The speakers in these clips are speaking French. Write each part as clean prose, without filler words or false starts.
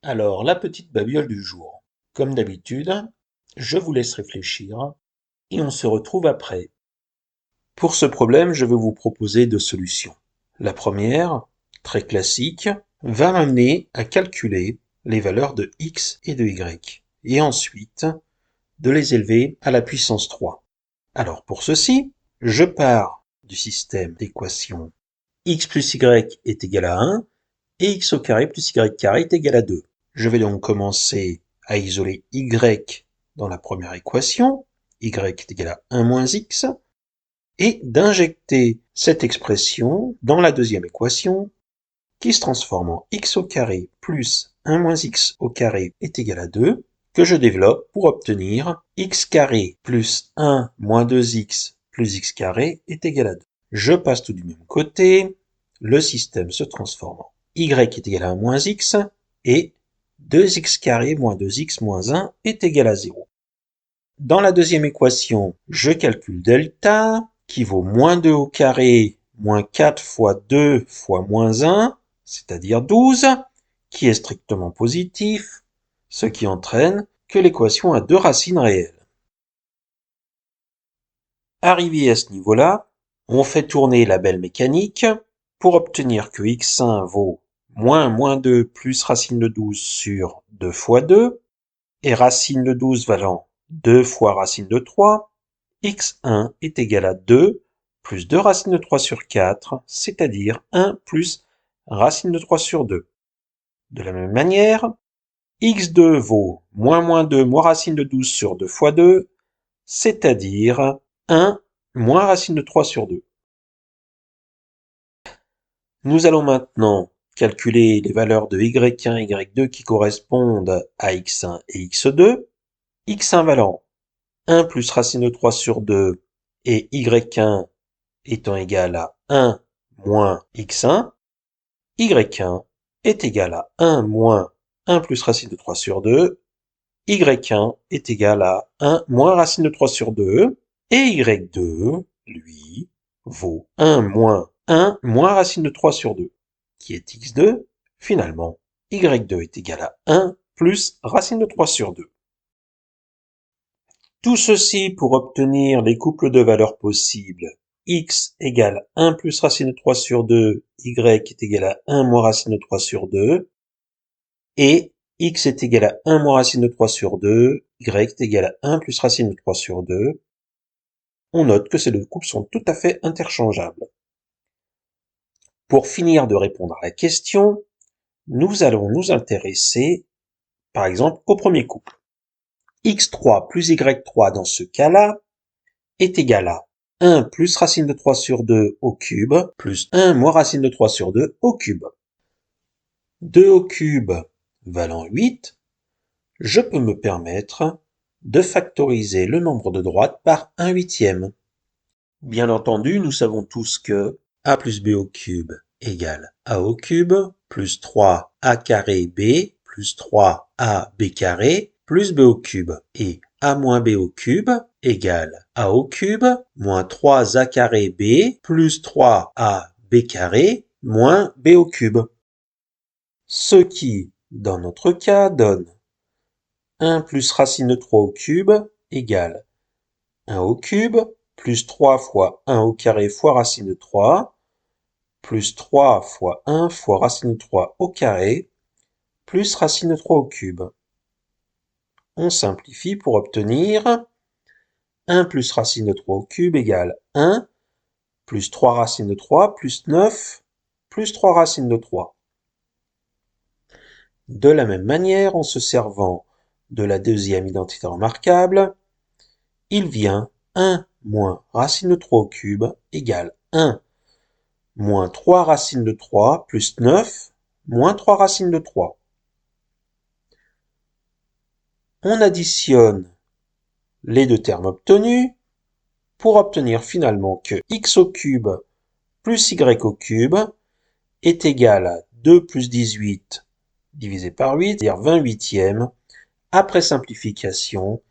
Alors, la petite babiole du jour. Comme d'habitude, je vous laisse réfléchir et on se retrouve après. Pour ce problème, je vais vous proposer deux solutions. La première, très classique, va m'amener à calculer les valeurs de x et de y, et ensuite de les élever à la puissance 3. Alors pour ceci, je pars du système d'équation x plus y est égal à 1 et x au carré plus y carré est égal à 2. Je vais donc commencer à isoler y dans la première équation, y est égal à 1 moins x, et d'injecter cette expression dans la deuxième équation, qui se transforme en x au carré plus 1 moins x au carré est égal à 2, que je développe pour obtenir x carré plus 1 moins 2x plus x carré est égal à 2. Je passe tout du même côté, le système se transforme en y est égal à 1 moins x, et 2x carré moins 2x moins 1 est égal à 0. Dans la deuxième équation, je calcule delta, qui vaut moins 2 au carré, moins 4 fois 2 fois moins 1, c'est-à-dire 12, qui est strictement positif, ce qui entraîne que l'équation a deux racines réelles. Arrivé à ce niveau-là, on fait tourner la belle mécanique pour obtenir que x1 vaut moins 2 plus racine de 12 sur 2 fois 2, et racine de 12 valant 2 fois racine de 3, x1 est égal à 2 plus 2 racine de 3 sur 4, c'est-à-dire 1 plus racine de 3 sur 2. De la même manière, x2 vaut moins 2 moins racine de 12 sur 2 fois 2, c'est-à-dire 1 moins racine de 3 sur 2. Nous allons maintenant calculer les valeurs de y1 et y2 qui correspondent à x1 et x2. x1 valant 1 plus racine de 3 sur 2 et y1 étant égal à 1 moins x1, y1 est égal à 1 moins 1 plus racine de 3 sur 2, y1 est égal à 1 moins racine de 3 sur 2, et y2, lui, vaut 1 moins racine de 3 sur 2, qui est x2. Finalement, y2 est égal à 1 plus racine de 3 sur 2. Tout ceci pour obtenir les couples de valeurs possibles. X égale 1 plus racine de 3 sur 2, y est égal à 1 moins racine de 3 sur 2, et x est égal à 1 moins racine de 3 sur 2, y est égal à 1 plus racine de 3 sur 2. On note que ces deux couples sont tout à fait interchangeables. Pour finir de répondre à la question, nous allons nous intéresser, par exemple, au premier couple. x3 plus y3 dans ce cas-là est égal à 1 plus racine de 3 sur 2 au cube plus 1 moins racine de 3 sur 2 au cube. 2 au cube valant 8, je peux me permettre de factoriser le nombre de droites par 1/8. Bien entendu, nous savons tous que a plus b au cube égale a au cube plus 3a carré b plus 3ab carré plus b au cube, et a moins b au cube égale a au cube moins 3a carré b plus 3ab carré moins b au cube. Ce qui, dans notre cas, donne 1 plus racine de 3 au cube égale 1 au cube plus 3 fois 1 au carré fois racine de 3 plus 3 fois 1 fois racine de 3 au carré plus racine de 3 au cube. On simplifie pour obtenir 1 plus racine de 3 au cube égale 1 plus 3 racine de 3 plus 9 plus 3 racine de 3. De la même manière, en se servant de la deuxième identité remarquable, il vient 1 moins racine de 3 au cube égale 1 moins 3 racine de 3 plus 9 moins 3 racine de 3. On additionne les deux termes obtenus pour obtenir finalement que x au cube plus y au cube est égal à 2 plus 18 divisé par 8, c'est-à-dire 28e. Après simplification,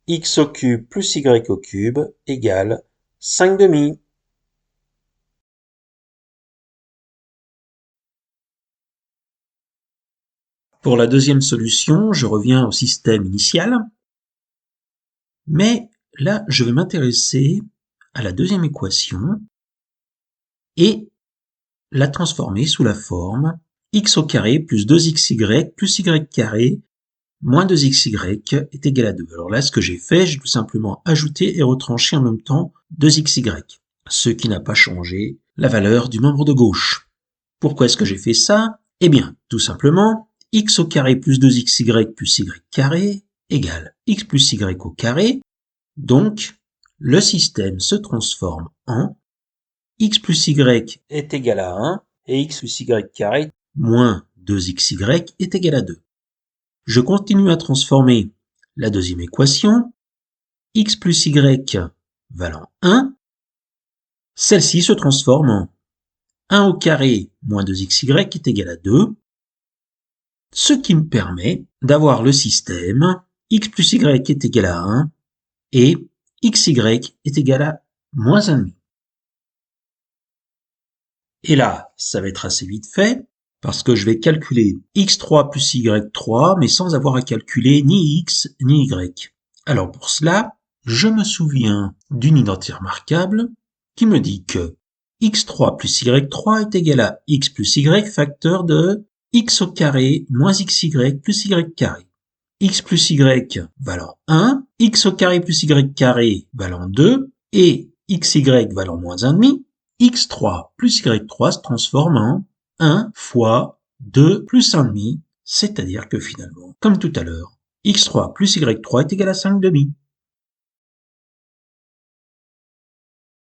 x au cube plus y au cube égale 5/2. Pour la deuxième solution, je reviens au système initial. Mais là, je vais m'intéresser à la deuxième équation et la transformer sous la forme x au carré plus 2xy plus y carré moins 2xy est égal à 2. Alors là, ce que j'ai fait, j'ai tout simplement ajouté et retranché en même temps 2xy, ce qui n'a pas changé la valeur du membre de gauche. Pourquoi est-ce que j'ai fait ça? Eh bien, tout simplement, x au carré plus 2xy plus y carré égale x plus y au carré. Donc, le système se transforme en x plus y est égal à 1 et x plus y carré moins 2xy est égal à 2. Je continue à transformer la deuxième équation, x plus y valant 1. Celle-ci se transforme en 1 au carré moins 2xy est égal à 2, ce qui me permet d'avoir le système x plus y est égal à 1 et xy est égal à moins 1,5. Et là, ça va être assez vite fait, parce que je vais calculer x3 plus y3, mais sans avoir à calculer ni x ni y. Alors pour cela, je me souviens d'une identité remarquable qui me dit que x3 plus y3 est égal à x plus y facteur de x au carré moins xy plus y carré. X plus y valant 1, x au carré plus y carré valant 2 et xy valant moins 1,5, x3 plus y3 se transforme en 1 fois 2 plus 1,5, c'est-à-dire que finalement, comme tout à l'heure, x3 plus y3 est égal à 5,5.